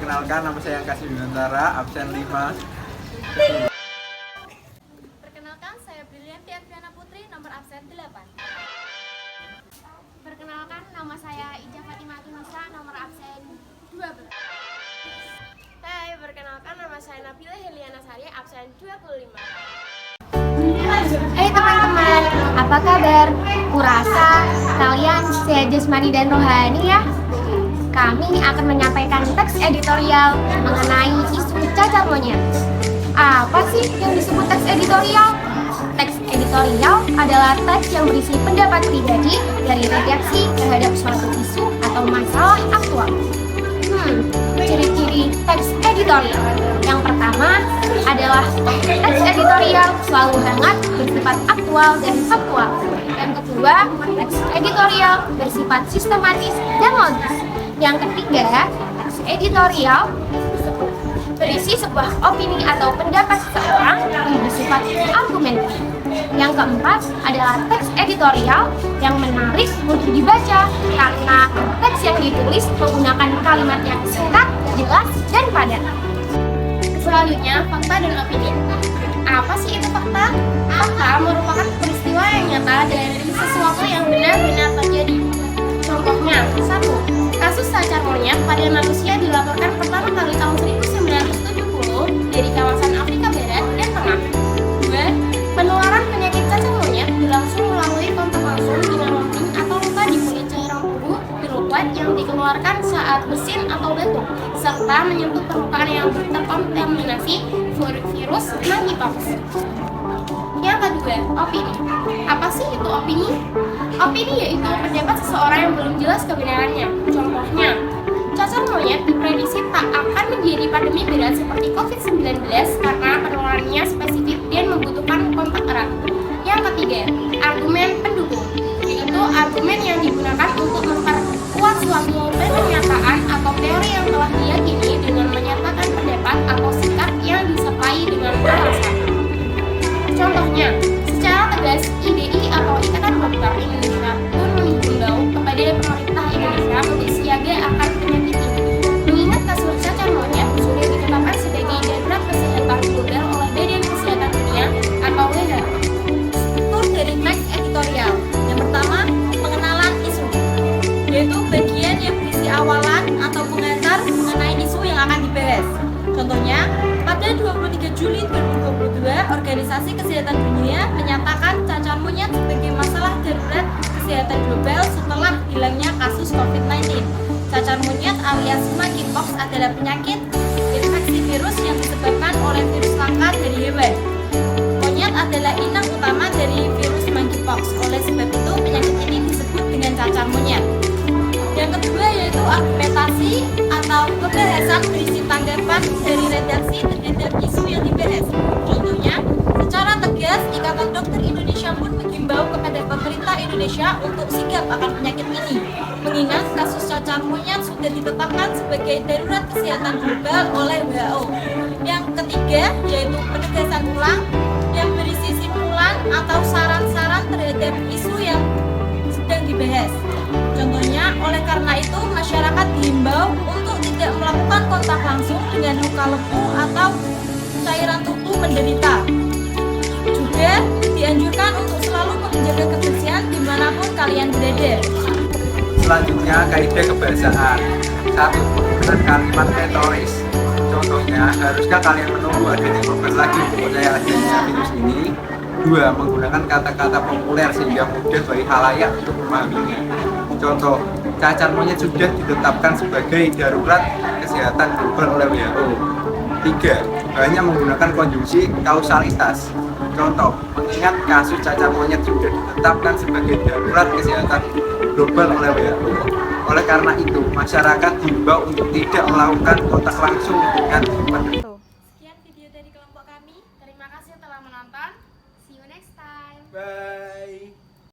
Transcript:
Perkenalkan, nama saya Kasih Bintara, absen 5. Perkenalkan, saya Brilianti Adriana Putri, nomor absen 8. Perkenalkan, nama saya Ija Fatimah Tunisa, nomor absen 12. Hai, perkenalkan, nama saya Nabila Heliana Sari, absen 25. Hai teman-teman, apa kabar? Kurasa kalian sehat jasmani dan rohani ya. Kami akan menyampaikan teks editorial mengenai isu cacar monyet. Apa sih yang disebut teks editorial? Teks editorial adalah teks yang berisi pendapat pribadi dari redaksi terhadap suatu isu atau masalah aktual. Ciri-ciri teks editorial. Yang pertama adalah teks editorial selalu hangat, bersifat aktual dan faktual. Yang kedua, teks editorial bersifat sistematis dan logis. Yang ketiga, teks editorial berisi sebuah opini atau pendapat seseorang yang bersifat argumentatif. Yang keempat adalah teks editorial yang menarik untuk dibaca karena teks yang ditulis menggunakan kalimat yang singkat, jelas, dan padat. Selanjutnya, fakta dan opini. Apa sih itu fakta? Fakta merupakan peristiwa yang nyata dari sesuatu yang benar-benar terjadi. Contohnya, 1. Kasus cacar monyet pada manusia dilaporkan pertama kali tahun 1970 dari kawasan Afrika Barat dan Tengah. 2. Penularan penyakit cacar monyet berlangsung melalui kontak langsung dengan lambung atau luka di kulit cairan tubuh berobat yang dikeluarkan saat bersin atau batuk, serta menyentuh permukaan yang terkontaminasi virus monkeypox. Yang kedua, opini. Apa sih itu opini? Opini yaitu pendapat seseorang yang belum jelas kebenarannya. Contohnya, cacar monyet diprediksi tak akan menjadi pandemi berat seperti COVID-19 karena penularannya spesifik dan membutuhkan kontak erat. Yang ketiga, argumen pendukung, yaitu argumen yang digunakan untuk memperkuat suatu pernyataan atau teori yang telah diyakini dengan menyatakan pendapat atau sikap yang disertai dengan alasan. Contohnya, secara tegas, IDI atau Ikatan Dokter Indonesia pun menghimbau kepada pemerintah Indonesia untuk siaga akan penyakit ini. Mengingat kasus cacar monyet sudah ditetapkan sebagai darurat kesehatan global oleh Badan Kesehatan Dunia atau WHO. Struktur dari teks editorial. Yang pertama, pengenalan isu, yaitu bagian yang berisi awalan atau pengantar mengenai isu yang akan dibahas. Contohnya, pada 23 Juli 2022, Organisasi Kesehatan Dunia menyatakan cacar monyet sebagai masalah darurat kesehatan global setelah hilangnya kasus COVID-19. Cacar monyet alias monkeypox adalah penyakit infeksi virus yang disebabkan oleh virus langka dari hewan. Monyet adalah inang utama dari virus monkeypox. Oleh sebab itu, penyakit ini disebut dengan cacar monyet. Yang kedua yaitu argumentasi atau pembahasan berisi tanggapan dari redaksi terhadap isu yang dibahas. Contohnya, secara tegas Ikatan Dokter Indonesia pun menghimbau kepada pemerintah Indonesia untuk sigap akan penyakit ini, mengingat kasus cacar monyet sudah ditetapkan sebagai darurat kesehatan global oleh WHO. Yang ketiga yaitu penegasan ulang yang berisi simpulan atau saran-saran terhadap isu yang sedang dibahas. Contohnya, oleh karena itu masyarakat diimbau untuk tidak melakukan kontak langsung dengan luka lepuh atau cairan tubuh menderita. Juga dianjurkan untuk selalu menjaga kebersihan dimanapun kalian berada. Selanjutnya, kaidah kebahasaan. 1. Menggunakan kalimat retoris. Contohnya, haruskah kalian menunggu adanya korban lagi untuk percaya adanya virus ini? 2. Menggunakan kata-kata populer sehingga mudah bagi khalayak untuk memahaminya. Contoh, cacar monyet sudah ditetapkan sebagai darurat kesehatan global oleh WHO. 3. Hanya menggunakan konjungsi kausalitas. Contoh, mengingat kasus cacar monyet sudah ditetapkan sebagai darurat kesehatan global oleh WHO. Oleh karena itu, masyarakat diimbau untuk tidak melakukan kontak langsung dengan penderita. Sekian video dari kelompok kami. Terima kasih telah menonton. See you next time. Bye.